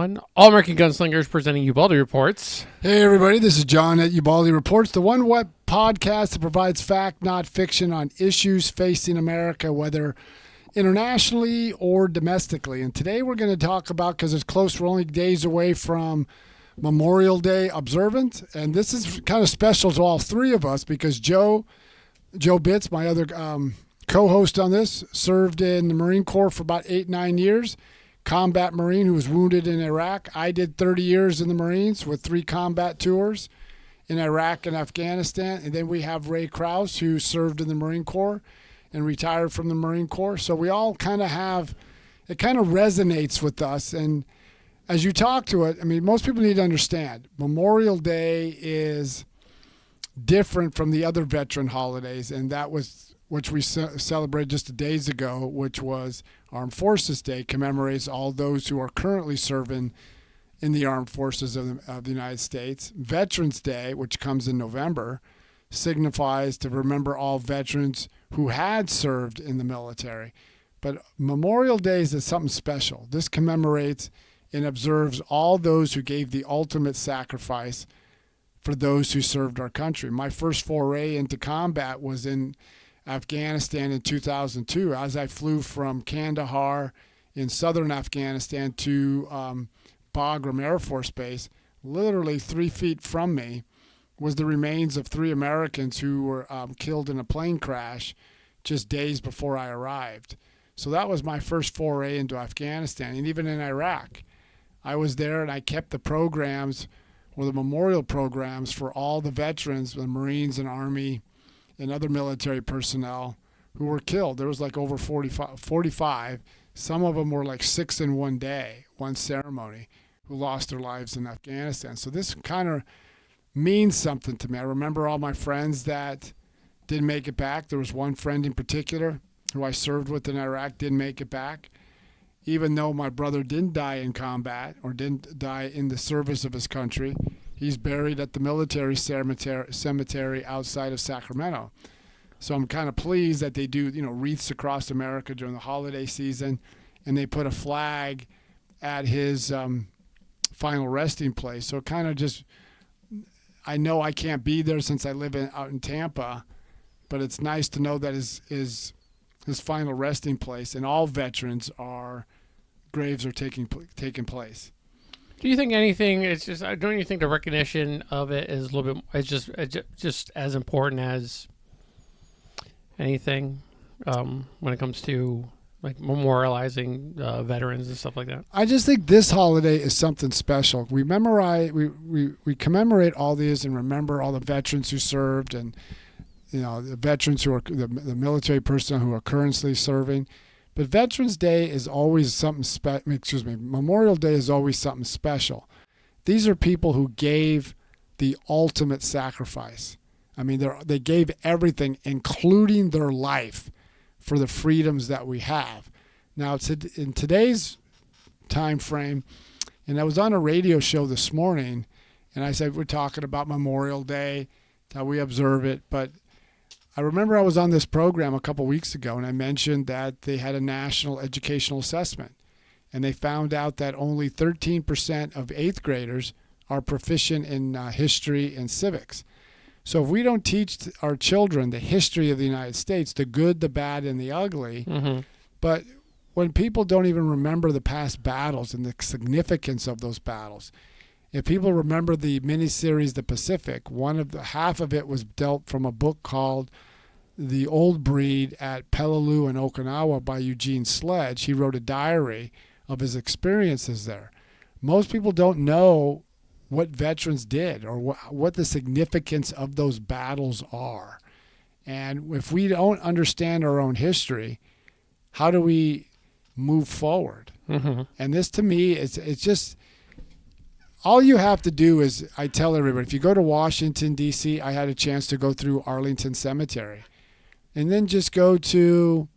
everyone. All American Gunslingers presenting Ubaldi Reports. Hey, everybody. This is John at Ubaldi Reports, the one web podcast that provides fact, not fiction, on issues facing America, whether internationally or domestically. And today we're going to talk about, because it's close, we're only days away from Memorial Day observance. And this is kind of special to all three of us because Joe Bitts, my other co-host on this, served in the Marine Corps for about 8-9 years. Combat Marine who was wounded in Iraq. I did 30 years in the Marines with 3 combat tours in Iraq and Afghanistan. And then we have Ray Krause, who served in the Marine Corps and retired from the Marine Corps. So we all kind of have, it kind of resonates with us. And as you talk to it, I mean, most people need to understand Memorial Day is different from the other veteran holidays. And that was, which we celebrated just days ago, which was Armed Forces Day, commemorates all those who are currently serving in the Armed Forces of the United States. Veterans Day, which comes in November, signifies to remember all veterans who had served in the military. But Memorial Day is something special. This commemorates and observes all those who gave the ultimate sacrifice for those who served our country. My first foray into combat was in Afghanistan in 2002, as I flew from Kandahar in southern Afghanistan to Bagram Air Force Base. Literally 3 feet from me was the remains of 3 Americans who were killed in a plane crash just days before I arrived. So that was my first foray into Afghanistan. And even in Iraq, I was there and I kept the programs, or the memorial programs, for all the veterans, the Marines and Army and other military personnel who were killed. There was like over 45. Some of them were like 6 in one day, one ceremony, who lost their lives in Afghanistan. So this kind of means something to me. I remember all my friends that didn't make it back. There was one friend in particular who I served with in Iraq, didn't make it back. Even though my brother didn't die in combat or didn't die in the service of his country, he's buried at the military cemetery outside of Sacramento. So I'm kind of pleased that they do, wreaths across America during the holiday season, and they put a flag at his final resting place. So it kind of just, I know I can't be there since I live out in Tampa, but it's nice to know that his final resting place, and all veterans graves are taking place. Do you think anything? It's just. Don't you think the recognition of it is a little bit? It's just as important as anything when it comes to like memorializing veterans and stuff like that. I just think this holiday is something special. We commemorate all these and remember all the veterans who served, and the veterans who are the military personnel who are currently serving. But Veterans Day is always something Memorial Day is always something special. These are people who gave the ultimate sacrifice. I mean, they gave everything, including their life, for the freedoms that we have. Now, in today's time frame, and I was on a radio show this morning, and I said we're talking about Memorial Day, how we observe it, but I remember I was on this program a couple weeks ago, and I mentioned that they had a national educational assessment, and they found out that only 13% of 8th graders are proficient in history and civics. So if we don't teach our children the history of the United States, the good, the bad, and the ugly, but when people don't even remember the past battles and the significance of those battles, if people remember the miniseries The Pacific, half of it was dealt from a book called The Old Breed at Peleliu in Okinawa by Eugene Sledge. He wrote a diary of his experiences there. Most people don't know what veterans did or what the significance of those battles are. And if we don't understand our own history, how do we move forward? And this, to me, it's just, all you have to do is, I tell everybody, if you go to Washington, D.C., I had a chance to go through Arlington Cemetery, and then just go to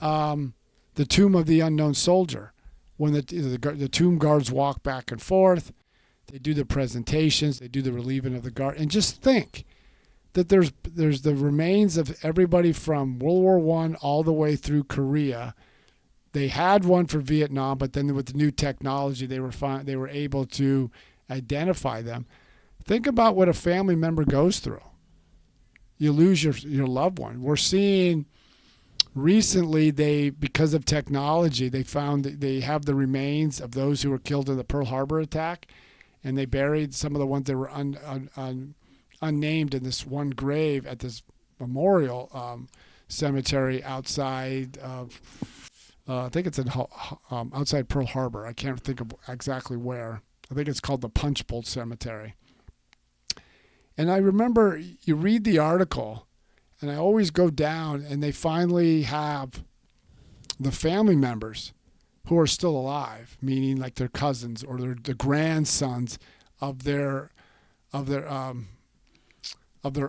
the Tomb of the Unknown Soldier. When the tomb guards walk back and forth, they do the presentations, they do the relieving of the guard, and just think that there's the remains of everybody from World War I all the way through Korea They had one for Vietnam, but then with the new technology, they were able to identify them. Think about what a family member goes through. You lose your loved one. We're seeing recently, because of technology, they found that they have the remains of those who were killed in the Pearl Harbor attack, and they buried some of the ones that were unnamed in this one grave at this memorial cemetery outside of, I think it's in outside Pearl Harbor. I can't think of exactly where. I think it's called the Punch Bowl Cemetery. And I remember you read the article, and I always go down, and they finally have the family members who are still alive, meaning like their cousins or the grandsons of their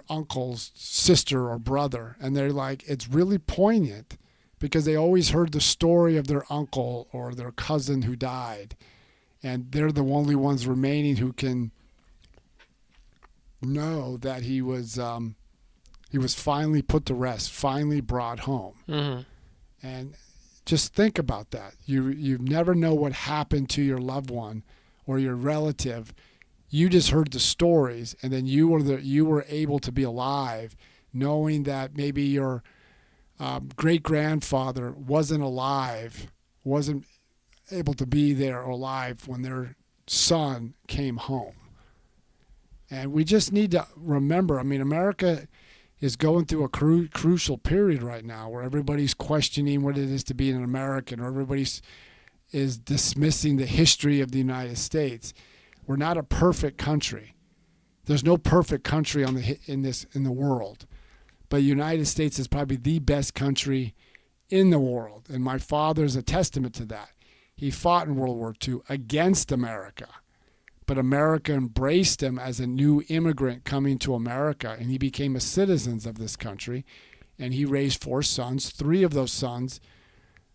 uncle's sister or brother, and they're like, it's really poignant because they always heard the story of their uncle or their cousin who died, and they're the only ones remaining who can know that he was finally put to rest, finally brought home. Mm-hmm. And just think about that. You never know what happened to your loved one or your relative. You just heard the stories, and then you were able to be alive, knowing that maybe your great grandfather wasn't able to be there or alive when their son came home. And we just need to remember, I mean, America is going through a crucial period right now where everybody's questioning what it is to be an American, or everybody is dismissing the history of the United States. We're not a perfect country. There's no perfect country in the world. But the United States is probably the best country in the world. And my father is a testament to that. He fought in World War II against America. But America embraced him as a new immigrant coming to America, and he became a citizen of this country. And he raised 4 sons. 3 of those sons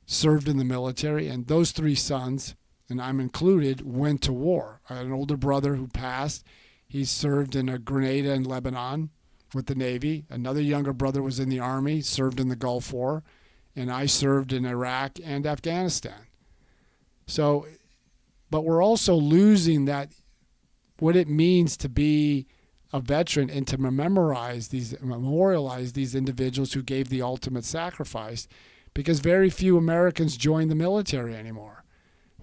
served in the military, and those 3 sons, and I'm included, went to war. I had an older brother who passed. He served in Grenada in Lebanon with the Navy. Another younger brother was in the Army, served in the Gulf War, and I served in Iraq and Afghanistan. So, but we're also losing that, what it means to be a veteran and to memorialize these individuals who gave the ultimate sacrifice, because very few Americans join the military anymore.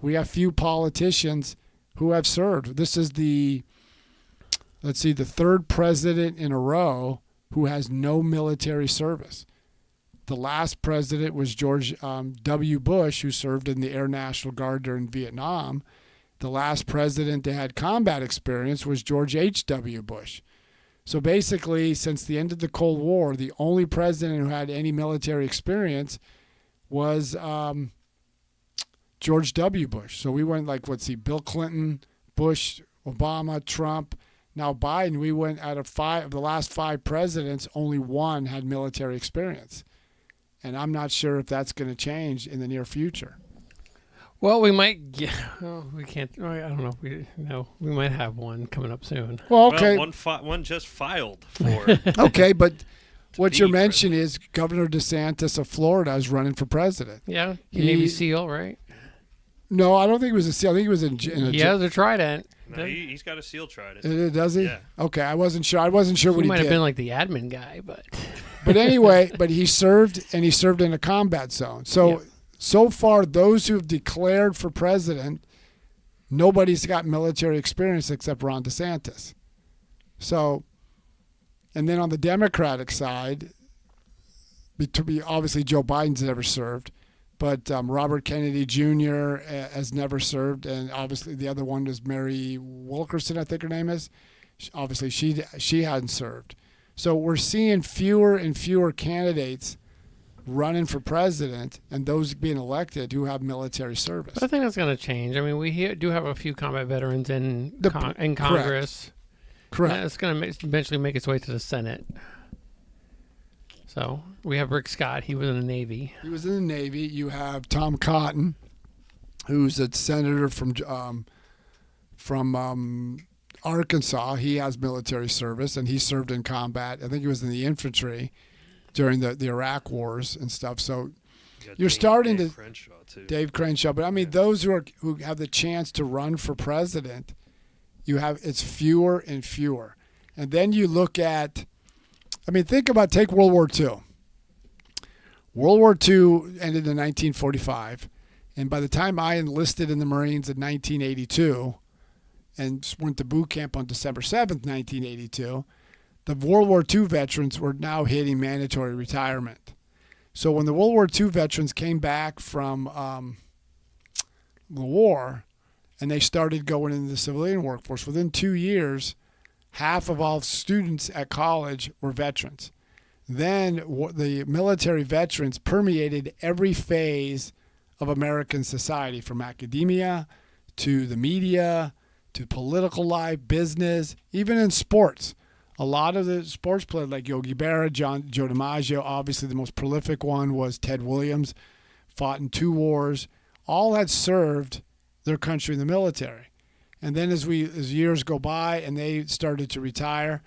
We have few politicians who have served. This is the 3rd president in a row who has no military service. The last president was George W. Bush, who served in the Air National Guard during Vietnam. The last president that had combat experience was George H.W. Bush. So basically, since the end of the Cold War, the only president who had any military experience was George W. Bush. So we went Bill Clinton, Bush, Obama, Trump, now Biden. We went out of the last 5 presidents, only 1 had military experience. And I'm not sure if that's going to change in the near future. Well, we might. We can't. I don't know. We might have one coming up soon. Well, okay. Well, one just filed for. Okay, but what you're mentioning is Governor DeSantis of Florida is running for president. Yeah, Navy SEAL, right? No, I don't think he was a SEAL. I think he was Yeah, the Trident. No, he's got a SEAL Trident. Does he? Yeah. Okay, I wasn't sure. What he did. He might have been like the admin guy, but. But anyway, he served in a combat zone. So. Yeah. So far, those who have declared for president, nobody's got military experience except Ron DeSantis. So, and then on the Democratic side, obviously Joe Biden's never served, but Robert Kennedy Jr. has never served, and obviously the other one is Mary Wilkerson, I think her name is. Obviously, she hadn't served. So we're seeing fewer and fewer candidates running for president and those being elected who have military service. But I think that's going to change. I mean, we do have a few combat veterans in Congress. Correct. And it's going to eventually make its way to the Senate. So we have Rick Scott. He was in the Navy. You have Tom Cotton, who's a senator from Arkansas. He has military service, and he served in combat. I think he was in the infantry during the Iraq wars and stuff. So You got you're starting Dave to Crenshaw too. Dave Crenshaw, but I mean those who have the chance to run for president, it's fewer and fewer. And then you look at, I mean, take World War II. World War II ended in 1945, and by the time I enlisted in the Marines in 1982 and went to boot camp on December 7th, 1982, the World War II veterans were now hitting mandatory retirement. So when the World War II veterans came back from the war and they started going into the civilian workforce, within 2 years, half of all students at college were veterans. Then the military veterans permeated every phase of American society, from academia to the media to political life, business, even in sports. A lot of the sports players like Yogi Berra, Joe DiMaggio, obviously the most prolific one was Ted Williams, fought in 2 wars, all had served their country in the military. And then as years go by and they started to retire,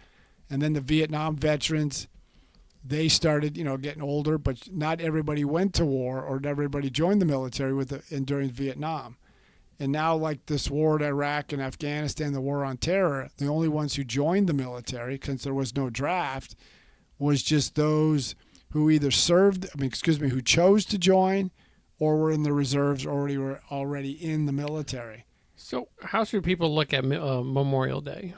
and then the Vietnam veterans, they started, getting older, but not everybody went to war or not everybody joined the military during Vietnam. And now, like this war in Iraq and Afghanistan, the war on terror, the only ones who joined the military, since there was no draft, was just those who either who chose to join or were in the reserves or were already in the military. So how should people look at Memorial Day?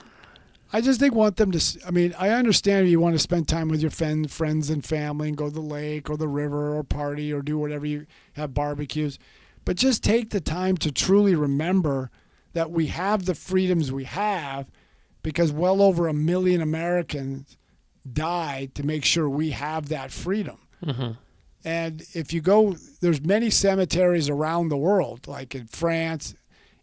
I just want them to, I understand you want to spend time with your friends and family and go to the lake or the river or party or do whatever you have, barbecues. But just take the time to truly remember that we have the freedoms we have because well over 1 million Americans died to make sure we have that freedom. Mm-hmm. And if you go, there's many cemeteries around the world, like in France,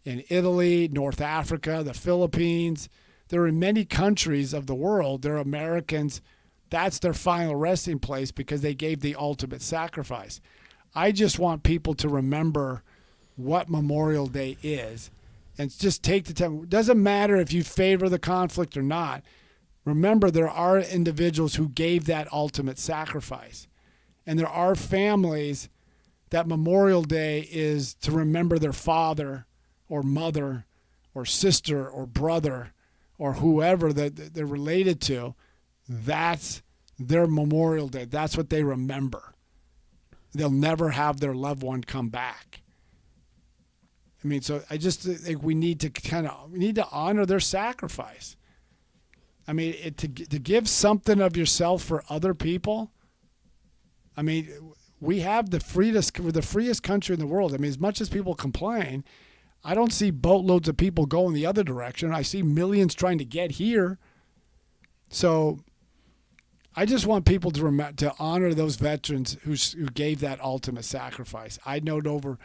in Italy, North Africa, the Philippines. There are many countries of the world, there are Americans, that's their final resting place because they gave the ultimate sacrifice. I just want people to remember what Memorial Day is and just take the time. It doesn't matter if you favor the conflict or not. Remember, there are individuals who gave that ultimate sacrifice. And there are families that Memorial Day is to remember their father or mother or sister or brother or whoever that they're related to. That's their Memorial Day. That's what they remember. They'll never have their loved one come back. So I just think we need to honor their sacrifice. To give something of yourself for other people. We have we're the freest country in the world. As much as people complain, I don't see boatloads of people going the other direction. I see millions trying to get here. So I just want people to honor those veterans who gave that ultimate sacrifice. I know over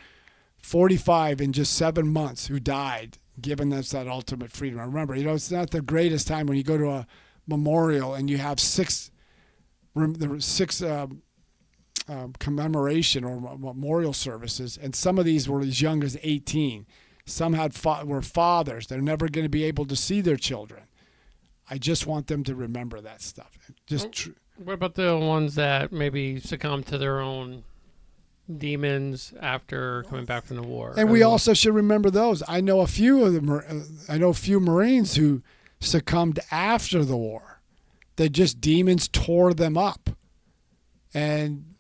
45 in just 7 months who died, giving us that ultimate freedom. I remember, it's not the greatest time when you go to a memorial and you have six commemoration or memorial services, and some of these were as young as 18. Some were fathers. They're never going to be able to see their children. I just want them to remember that stuff. What about the ones that maybe succumb to their own demons after coming back from the war? And we also should remember those. I know a few of them. I know a few Marines who succumbed after the war. Demons tore them up, and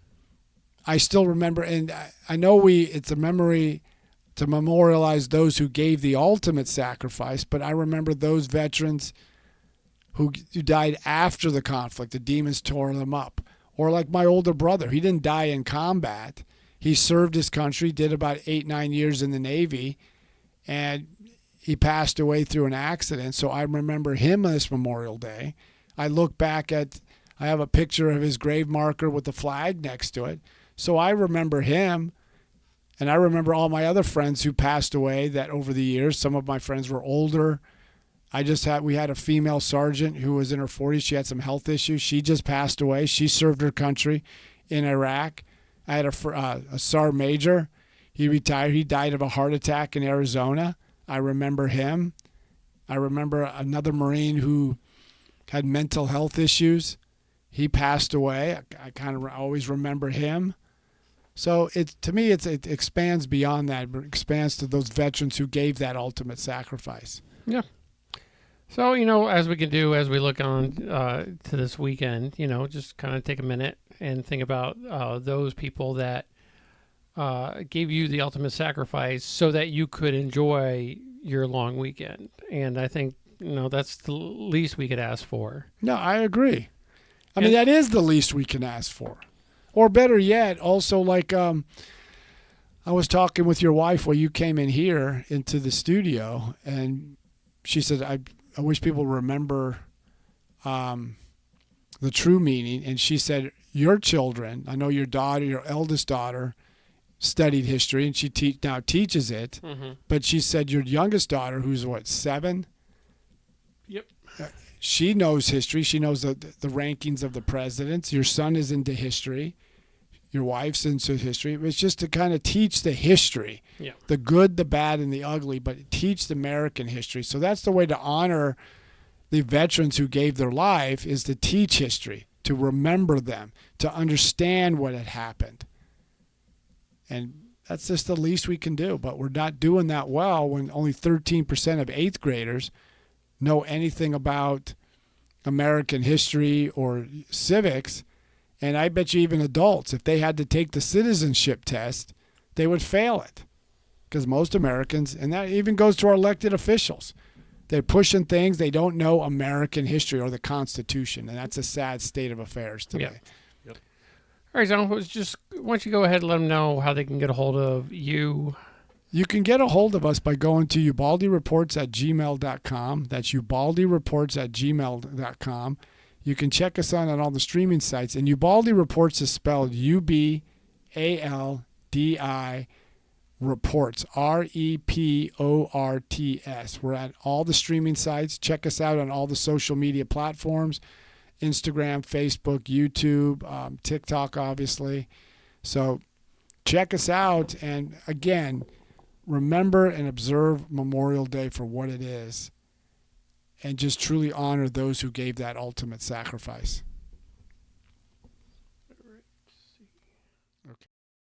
I still remember. And I know it's a memory to memorialize those who gave the ultimate sacrifice. But I remember those veterans who died after the conflict. The demons tore them up. Or like my older brother, he didn't die in combat. He served his country, did about 8-9 years in the Navy, and he passed away through an accident. So I remember him on this Memorial Day. I look back I have a picture of his grave marker with the flag next to it. So I remember him, and I remember all my other friends who passed away that over the years. Some of my friends were older. We had a female sergeant who was in her 40s. She had some health issues. She just passed away. She served her country in Iraq. I had a sergeant major. He retired. He died of a heart attack in Arizona. I remember him. I remember another Marine who had mental health issues. He passed away. I kind of always remember him. So to me, it expands beyond that. It expands to those veterans who gave that ultimate sacrifice. Yeah. So, as we can do as we look on to this weekend, just kind of take a minute and think about those people that gave you the ultimate sacrifice so that you could enjoy your long weekend. And I think, that's the least we could ask for. No, I agree. I mean, that is the least we can ask for. Or better yet, also like I was talking with your wife while you came in here into the studio, and she said, I wish people remember the true meaning. And she said, your children, I know your daughter, your eldest daughter, studied history, and she now teaches it. Mm-hmm. But she said your youngest daughter, who's 7? Yep. She knows history. She knows the rankings of the presidents. Your son is into history. Your wife's into history. It's just to kind of teach the history, the good, the bad, and the ugly, but teach the American history. So that's the way to honor the veterans who gave their life, is to teach history, to remember them, to understand what had happened. And that's just the least we can do. But we're not doing that well when only 13% of 8th graders know anything about American history or civics. And I bet you even adults, if they had to take the citizenship test, they would fail it. Because most Americans, and that even goes to our elected officials, they're pushing things, they don't know American history or the Constitution. And that's a sad state of affairs today. Yep. All right, John, why don't you go ahead and let them know how they can get a hold of you. You can get a hold of us by going to ubaldireports@gmail.com. That's ubaldireports@gmail.com. You can check us out on all the streaming sites. And Ubaldi Reports is spelled UBALDI Reports, REPORTS. We're at all the streaming sites. Check us out on all the social media platforms, Instagram, Facebook, YouTube, TikTok, obviously. So check us out. And again, remember and observe Memorial Day for what it is, and just truly honor those who gave that ultimate sacrifice.